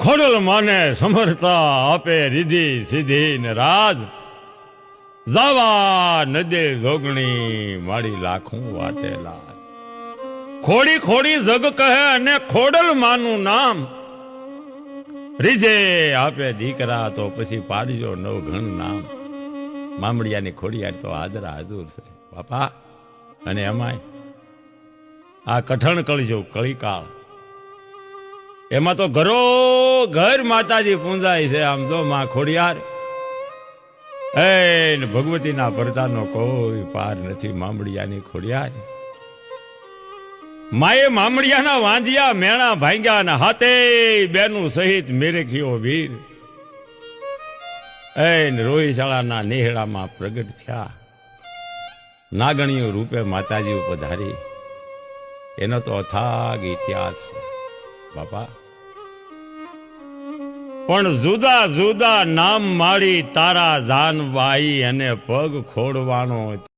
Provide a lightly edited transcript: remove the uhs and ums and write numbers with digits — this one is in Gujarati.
ખોડલ માને સમરતા આપે રીધી સીધી ને રાજ જાવા નદે જોગણી મારી લાખું વાટેલા ખોડી ખોડી જગ કહે અને ખોડલ માનું નામ રીજે આપે દીકરા તો પછી પાડજો નવ ઘણ નામ મામડિયાની ખોડિયાર તો હાજરા હાજર છે બાપા અને એમાંય આ કઠણ કળજો કળીકાળ એમાં તો ઘરો ઘર માતાજી પૂંજાય છે આમ તો માં ખોડિયાર એ ભગવતીના પરચાનો કોઈ પાર નથી મામડિયાની ખોડિયાર માએ મામડિયાના વાંજિયા મેણા ભાંગ્યા ને હાથે બેનું સહિત મેરેખીઓ વીર એ રોહિશાળાના નેહડામાં પ્રગટ થયા નાગણીઓ રૂપે માતાજી પધારી એનો તો અથાગ ઇતિહાસ બાપા પણ જુદા જુદા નામ માડી તારા જાનબાઈ અને પગ ખોડવાનો